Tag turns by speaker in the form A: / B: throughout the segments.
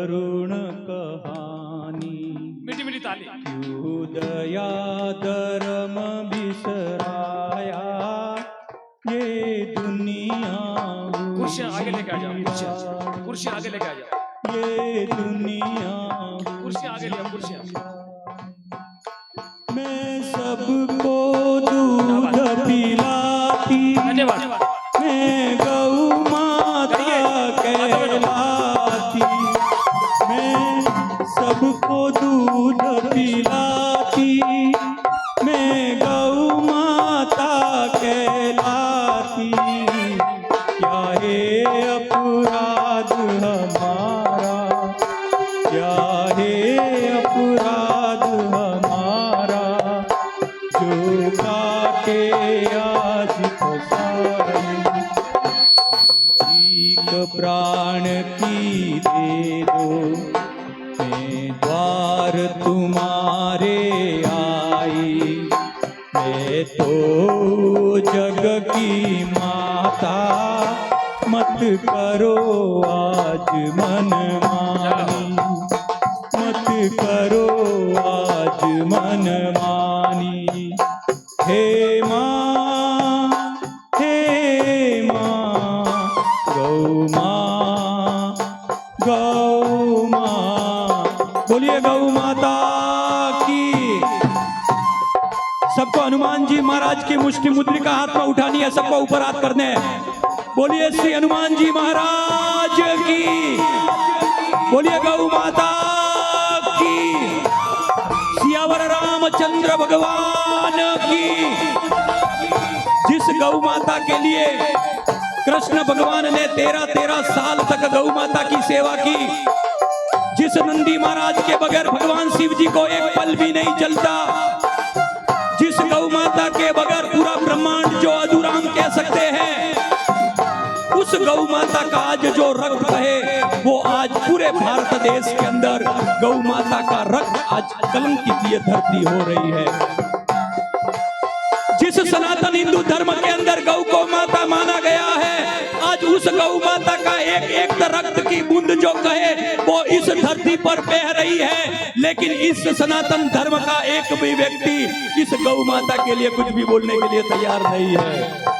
A: करुण कहानी।
B: मीठी मीठी ताली।
A: क्यों दया धर्म बिसराया ये दुनिया।
B: कुर्सी आगे लेके आ जाओ, कुर्सी आगे लेके आ जाओ,
A: ये दुनिया
B: कुर्सी आगे ले, कुर्सी आगे।
A: मैं सबको दूध पिलाती,
B: धन्यवाद।
A: मैं गौ माता कहलाती, मैं सबको दूध पिलाती, मैं गौ माता कहलाती। क्या है अपराध हमारा, क्या है अपराध हमारा, जो काटे आज फसाई। एक प्राण की दे दो, मैं द्वार तुम्हारे आई। मैं तो जग की माता, मत करो आज मनमानी, मत करो आज मनमानी। हे माँ, हे माँ, गौ माँ, गौ माँ। बोलिए गौ माता की। सबको हनुमान जी महाराज की मुष्टि मुद्रिका हाथ में उठानी है, सबको ऊपर हाथ करने हैं। बोलिए श्री हनुमान जी महाराज की, बोलिए गौ माता की, सियावर रामचंद्र भगवान की। जिस गौ माता के लिए कृष्ण भगवान ने 13 साल तक गौ माता की सेवा की, जिस नंदी महाराज के बगैर भगवान शिव जी को एक पल भी नहीं चलता, जिस गौ माता के बगैर पूरा ब्रह्मांड जो अधूरा हम कह सकते हैं, उस गौ माता का आज जो रक्त है वो आज पूरे भारत देश के अंदर गौ माता का रक्त आज कलंकित ये धरती हो रही है। जिस सनातन हिंदू धर्म के अंदर गौ को माता माना गया है, आज उस गौ माता का एक एक रक्त की बूंद जो कहे वो इस धरती पर बह रही है। लेकिन इस सनातन धर्म का एक भी व्यक्ति इस गौ माता के लिए कुछ भी बोलने के लिए तैयार नहीं है,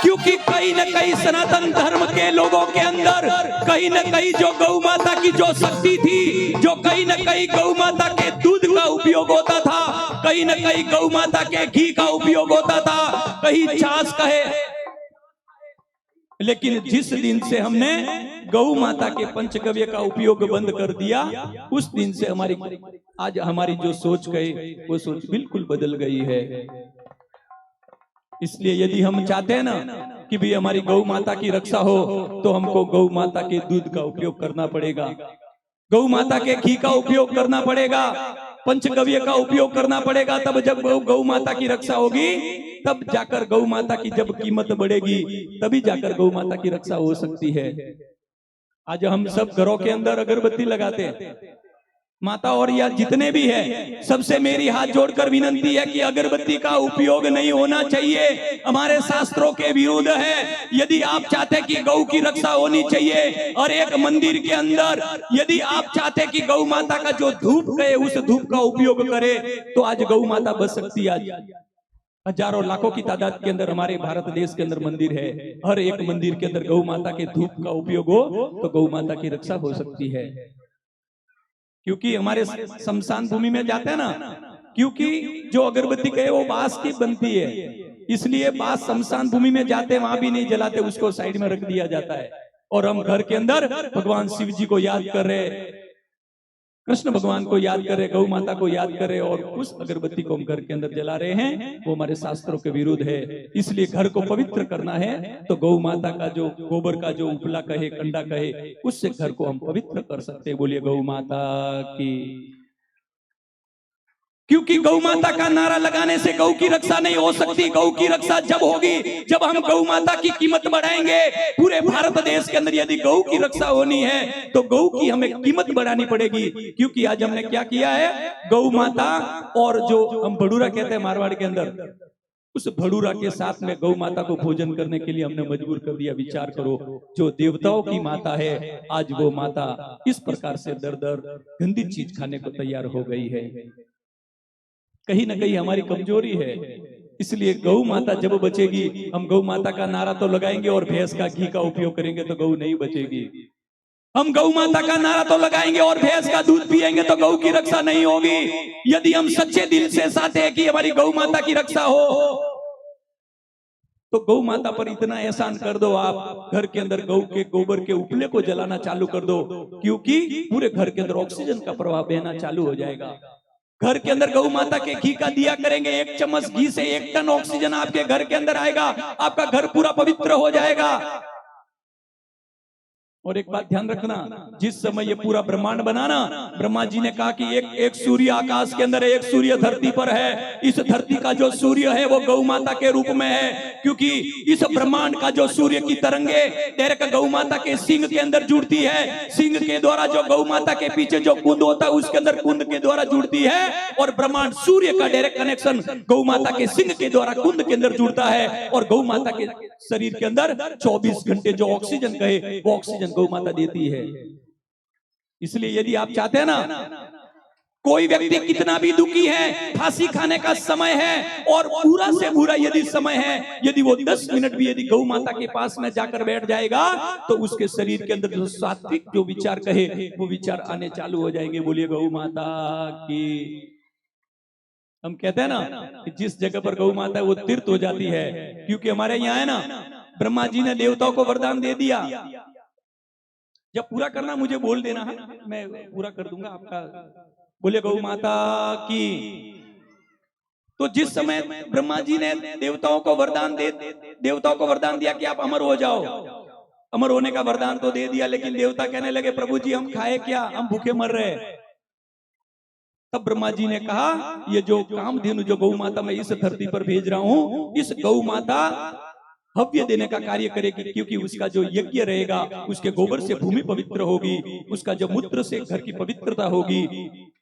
A: क्योंकि कहीं न कहीं सनातन धर्म के लोगों के अंदर कहीं न कहीं जो गौ माता की जो शक्ति थी, जो कहीं न कहीं गौ माता के दूध का उपयोग होता था, कहीं न कहीं गौ माता के घी का उपयोग होता था, कहीं छाछ कहे। लेकिन जिस दिन से हमने गौ माता के पंचगव्य का उपयोग बंद कर दिया, उस दिन से आज हमारी जो सोच गई वो सोच बिल्कुल बदल गई है। इसलिए यदि हम चाहते हैं ना कि भी हमारी गौ माता की रक्षा हो, तो हमको गौ माता के दूध का उपयोग करना पड़ेगा, गौ माता के घी का उपयोग करना पड़ेगा, पंचगव्य का उपयोग करना पड़ेगा। तब जब गौ माता की रक्षा होगी, तब जाकर गौ माता की जब कीमत बढ़ेगी, तभी जाकर गौ माता की रक्षा हो सकती है। आज हम सब घरों के अंदर अगरबत्ती लगाते हैं, माता और या जितने भी है, सबसे मेरी हाथ जोड़कर विनंती है कि अगरबत्ती का उपयोग नहीं होना चाहिए, हमारे शास्त्रों के विरुद्ध है। यदि आप चाहते कि गौ की रक्षा होनी चाहिए, और एक मंदिर के अंदर यदि आप चाहते कि गौ माता का जो धूप है उस धूप का उपयोग करे, तो आज गौ माता बच सकती है। आज हजारों लाखों की तादाद के अंदर हमारे भारत देश के अंदर मंदिर है, हर एक मंदिर के अंदर गौ माता के धूप का उपयोग हो तो गौ माता की रक्षा हो सकती है। क्योंकि हमारे शमशान भूमि में जाते हैं ना, क्योंकि जो अगरबत्ती कहे वो बांस की बनती है, इसलिए बांस शमशान भूमि में जाते वहां भी नहीं जलाते, उसको साइड में रख दिया जाता है। और हम घर के अंदर भगवान शिव जी को याद कर रहे, कृष्ण भगवान को याद कर रहे, गौ माता को याद कर रहे, और उस अगरबत्ती को हम घर के अंदर जला रहे हैं, वो हमारे शास्त्रों के विरुद्ध है। इसलिए घर को पवित्र करना है तो गौ माता का जो गोबर का जो उपला कहे, कंडा कहे, उससे घर को हम पवित्र कर सकते हैं। बोलिए गौ माता की। क्योंकि गौ माता का नारा लगाने से गौ की रक्षा नहीं हो सकती। गौ की रक्षा जब होगी जब हम गौ माता की कीमत बढ़ाएंगे। पूरे भारत देश के अंदर यदि गौ की रक्षा होनी है तो गौ की हमें कीमत बढ़ानी पड़ेगी। क्योंकि आज हमने क्या किया है, गौ माता और जो हम बड़ूरा कहते हैं मारवाड़ के अंदर, उस भड़ूरा के साथ में गौ माता को भोजन करने के लिए हमने मजबूर कर दिया। विचार करो, जो देवताओं की माता है, आज वो माता इस प्रकार से दर दर गंदी चीज खाने को तैयार हो गई है। कहीं ना कहीं हमारी कमजोरी है। इसलिए गौ माता जब बचेगी, हम गौ माता का नारा तो लगाएंगे और भैंस का घी का उपयोग करेंगे तो गौ नहीं बचेगी। हम गौ माता का नारा तो लगाएंगे और भैंस का दूध पिएंगे तो गौ की रक्षा नहीं होगी। यदि हम सच्चे दिल से चाहते हैं कि हमारी गौ माता की रक्षा हो, तो गौ माता पर इतना एहसान कर दो, आप घर के अंदर गौ के गोबर के उपले को जलाना चालू कर दो, क्योंकि पूरे घर के अंदर ऑक्सीजन का प्रवाह बहना चालू हो जाएगा। घर के अंदर गौ माता के घी का दिया करेंगे, 1 चम्मच घी से 1 टन ऑक्सीजन आपके घर के अंदर आएगा, आपका घर पूरा पवित्र हो जाएगा। और एक बात ध्यान रखना, जिस समय ये पूरा ब्रह्मांड बनाना, ब्रह्मा जी ने कहा कि एक सूर्य आकाश के अंदर है, एक सूर्य धरती पर है। इस धरती का जो सूर्य है वो गौ माता के रूप में है, क्योंकि इस ब्रह्मांड का जो सूर्य की तरंगे डायरेक्ट गौ माता के सिंह के अंदर जुड़ती है। सिंह के द्वारा जो गौ माता के पीछे जो कुंड होता है उसके अंदर कुंड के द्वारा जुड़ती है, और ब्रह्मांड सूर्य का डायरेक्ट कनेक्शन गौ माता के सिंह के द्वारा कुंड के अंदर जुड़ता है। और गौ माता के शरीर के अंदर 24 घंटे जो ऑक्सीजन कहे वो ऑक्सीजन गौ माता देती है। इसलिए यदि आप चाहते हैं ना, कोई व्यक्ति कितना भी दुखी है, फांसी खाने का समय है और बुरा से बुरा यदि समय है, यदि वो 10 मिनट भी यदि गौ माता के पास में जाकर बैठ जाएगा तो उसके शरीर के अंदर जो सात्विक जो विचार कहे वो विचार आने चालू हो जाएंगे। बोलिए गौ माता की। हम कहते हैं ना कि जिस जगह पर गौ माता है वो तीर्थ हो जाती है, क्योंकि हमारे यहाँ है ना, ब्रह्मा जी ने देवताओं को वरदान दे दिया, जब पूरा करना मुझे बोल देना है, मैं पूरा कर दूंगा आपका। बोले गौ माता की। तो जिस समय ब्रह्मा जी ने देवताओं को वरदान दिया कि आप अमर हो जाओ, अमर होने का वरदान तो दे दिया, लेकिन देवता कहने लगे प्रभु जी हम खाए क्या, हम भूखे मर रहे। तब ब्रह्मा जी ने कहा ये जो कामधेनु जो गौ माता मैं इस धरती पर भेज रहा हूं, इस गौ माता हव्य देने का कार्य करेगी, क्योंकि उसका जो यज्ञ रहेगा उसके गोबर से भूमि पवित्र होगी, उसका जो मूत्र से घर की पवित्रता होगी,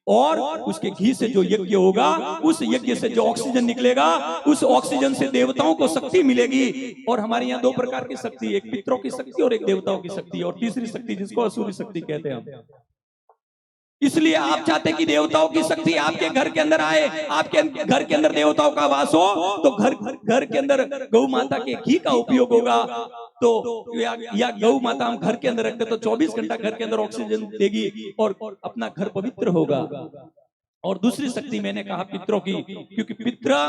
A: और उसके घी से जो यज्ञ होगा उस यज्ञ से जो ऑक्सीजन निकलेगा उस ऑक्सीजन से देवताओं को शक्ति मिलेगी। और हमारे यहाँ 2 प्रकार की शक्ति, एक पितरों की शक्ति और एक देवताओं की शक्ति, और तीसरी शक्ति जिसको असुरी शक्ति कहते हैं। इसलिए आप चाहते कि देवताओं की शक्ति आपके घर के अंदर आए, आपके घर के अंदर देवताओं का वास हो, तो घर के अंदर गौ माता के घी का उपयोग होगा। तो या गौ माता हम घर के अंदर रखते तो 24 घंटा घर के अंदर ऑक्सीजन देगी और अपना घर पवित्र होगा। और दूसरी शक्ति मैंने कहा पितरों की, क्योंकि पितरा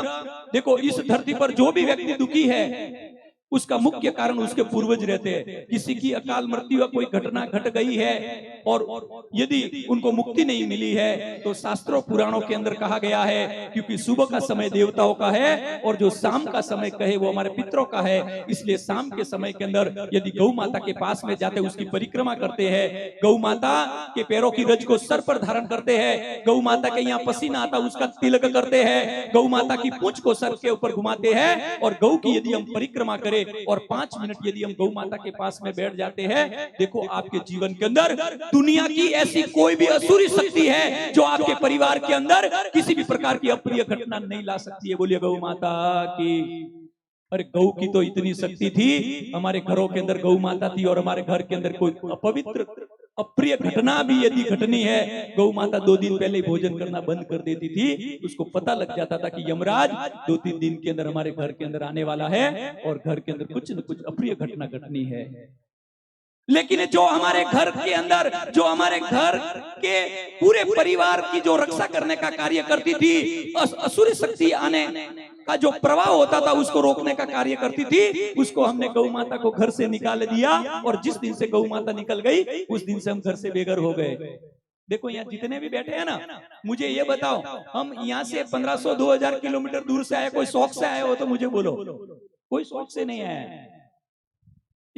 A: देखो इस धरती पर जो भी व्यक्ति दुखी है उसका मुख्य कारण उसके पूर्वज रहते हैं। किसी की अकाल मृत्यु या कोई घटना घट गई है और यदि उनको मुक्ति नहीं मिली है तो शास्त्रों पुराणों के अंदर कहा गया है, क्योंकि सुबह का समय देवताओं का है और जो शाम का समय कहे वो हमारे पितरों का है। इसलिए शाम के समय के अंदर यदि गौ माता के पास में जाते, उसकी परिक्रमा करते हैं, गौ माता के पैरों की रज को सर पर धारण करते हैं, गौ माता के यहाँ पसीना आता उसका तिलक करते हैं, गौ माता की पूंछ को सर के ऊपर घुमाते हैं, और गौ की यदि हम परिक्रमा करें और 5 मिनट यदि हम गौ माता के पास में बैठ जाते हैं, देखो आपके जीवन के अंदर दुनिया की ऐसी कोई भी असुरी शक्ति है जो आपके परिवार के अंदर किसी भी प्रकार की अप्रिय घटना नहीं ला सकती है। बोलिए गौ माता की। अरे गौ की तो इतनी शक्ति थी, हमारे घरों के अंदर गौ माता थी, और हमारे घर के अंदर कोई अपवित्र अप्रिय घटना भी यदि घटनी है, गौ माता 2 दिन पहले भोजन करना बंद कर देती थी। उसको पता लग जाता था कि यमराज 2-3 दिन के अंदर हमारे घर के अंदर आने वाला है और घर के अंदर कुछ न कुछ अप्रिय घटना घटनी है। लेकिन जो हमारे घर के अंदर, जो हमारे घर के पूरे परिवार की जो रक्षा करने का कार्य करती थी, असुरी शक्ति आने का जो प्रवाह होता था उसको रोकने का कार्य करती थी, उसको हमने गौ माता को घर से निकाल दिया। और जिस दिन से गौ माता निकल गई उस दिन से हम घर से बेघर हो गए। देखो यहाँ जितने भी बैठे हैं ना, मुझे ये बताओ, हम यहाँ से 1500-2000 किलोमीटर दूर से आए, कोई शौक से आए हो तो मुझे बोलो। कोई शौक से नहीं आया,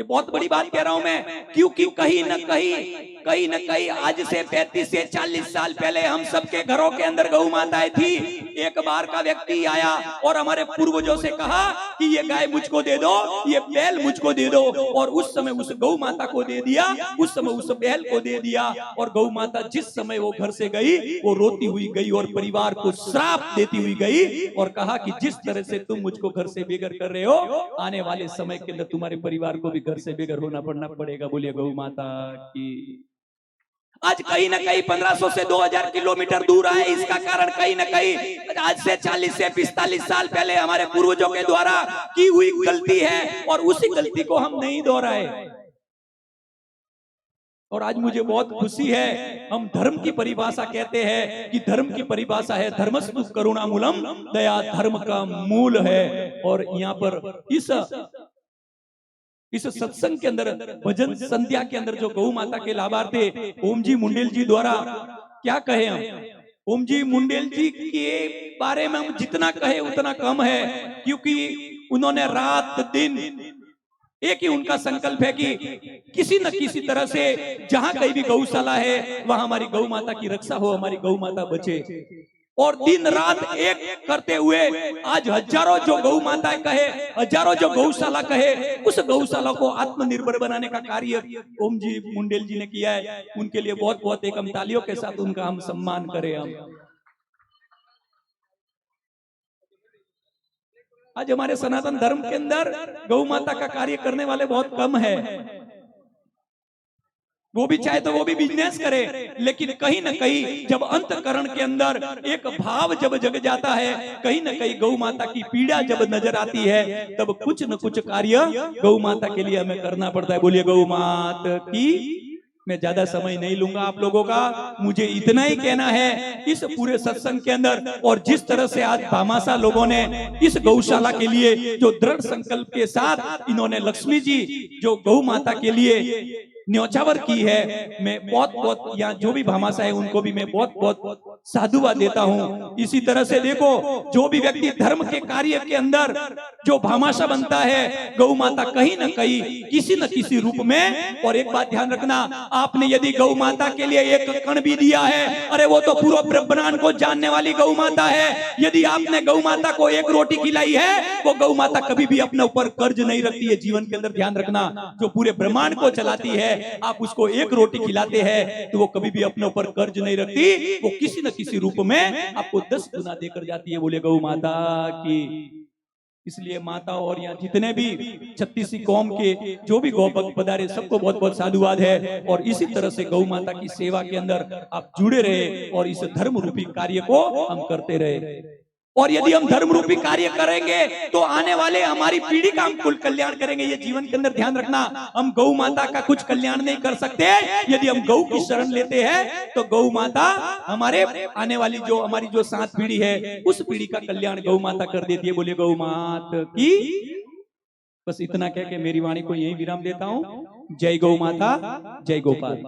A: ये बहुत बड़ी बात कह रहा हूं मैं, क्योंकि कहीं न कहीं आज से 35 से 40 साल पहले हम सबके घरों के अंदर गौ माताएं थी। एक बार का व्यक्ति आया और हमारे पूर्वजों से कहा कि ये गाय मुझको दे दो, ये बैल मुझको दे दो, और उस समय उस गौ माता को दे दिया, उस समय उस बैल को दे दिया। और गौ माता जिस समय वो घर से गई, वो रोती हुई गई और परिवार को श्राप देती हुई गई और कहा कि जिस तरह से तुम मुझको घर से बेघर कर रहे हो, आने वाले समय के अंदर तुम्हारे परिवार को भी घर से बेघर होना पड़ेगा। बोलिए गौ माता की। आज कहीं ना कहीं 1500 से 2000 किलोमीटर दूर आए, इसका कारण कहीं ना कहीं आज से 40 से 45 साल पहले हमारे पूर्वजों के द्वारा की हुई गलती है, और उसी गलती को हम नहीं दोहराए। और आज मुझे बहुत खुशी है, हम धर्म की परिभाषा कहते हैं कि धर्म की परिभाषा है धर्मस्तु करुणामूलम, दया धर्म का मूल है। और यहाँ पर इस सत्संग के अंदर भजन संध्या के अंदर जो गौ माता के लाभार्थी ओम जी मुंडेल जी द्वारा क्या कहे हम, ओम जी मुंडेल जी के बारे में हम जितना कहे उतना कम है, क्योंकि उन्होंने रात दिन एक ही उनका संकल्प है कि किसी न किसी तरह से जहां कहीं भी गौशाला है वहां हमारी गौ माता की रक्षा हो, हमारी गौ माता बचे। और दिन रात एक करते हुए आज हजारों जो गौ माता कहे, हजारों जो गौशाला कहे, उस गौशाला को आत्मनिर्भर बनाने का कार्य ओम जी मुंडेल जी ने किया है। उनके लिए बहुत बहुत एक हम तालियों के साथ उनका हम सम्मान करें। हम आज हमारे सनातन धर्म के अंदर गौ माता का कार्य करने वाले बहुत कम है। वो भी चाहे तो वो भी बिजनेस करे, लेकिन कहीं ना कहीं जब अंतकरण के अंदर एक भाव जब जग जाता है, कहीं ना कहीं गौ माता की पीड़ा जब नजर आती है, तब कुछ न कुछ कार्य गौ माता के लिए हमें करना पड़ता है। बोलिए गौ माता की। मैं ज्यादा समय नहीं लूंगा आप लोगों का, मुझे इतना ही कहना है इस पूरे सत्संग के अंदर। और जिस तरह से आज भामाशाह लोगों ने इस गौशाला के लिए जो दृढ़ संकल्प के साथ इन्होंने लक्ष्मी जी जो गौ माता के लिए न्योछावर की है, मैं बहुत बहुत यहाँ जो भी भामाशाह है उनको भी मैं बहुत बहुत साधुवाद देता हूँ। इसी तरह से देखो, जो भी व्यक्ति धर्म के कार्य के अंदर जो भामाशाह बनता है, गौ माता कहीं न कहीं किसी न किसी रूप में। और एक बात ध्यान रखना, आपने यदि गौ माता के लिए एक कण भी दिया है, अरे वो तो पूरा ब्रह्मांड को जानने वाली गौ माता है। यदि आपने गौ माता को एक रोटी खिलाई है, वो गौ माता कभी भी अपने ऊपर कर्ज नहीं रखती है। जीवन के अंदर ध्यान रखना, जो पूरे ब्रह्मांड को चलाती है, आप उसको एक रोटी खिलाते हैं तो वो कभी भी अपने ऊपर कर्ज नहीं रखती, वो किसी न किसी रूप में आपको 10 गुना देकर जाती है। बोले गौ माता की। इसलिए माता और यहाँ जितने भी 36 कौम के जो भी गौ भक्त पधारे, सबको बहुत बहुत साधुवाद है। और इसी तरह से गौ माता की सेवा के अंदर आप जुड़े रहे और इस धर्म रूपी कार्य को हम करते रहे। और यदि हम धर्म रूपी कार्य करेंगे तो आने वाले हमारी पीढ़ी का हम कुल कल्याण करेंगे। ये जीवन के अंदर ध्यान रखना, हम गौ माता का कुछ कल्याण नहीं कर सकते। यदि हम गौ की शरण लेते हैं तो गौ माता हमारे आने वाली जो हमारी जो 7 पीढ़ी है, उस पीढ़ी का कल्याण गौ माता कर देती है। बोलिए गौ माता की। बस इतना कह के मेरी वाणी को यही विराम देता हूँ। जय गौ माता, जय गोपाल।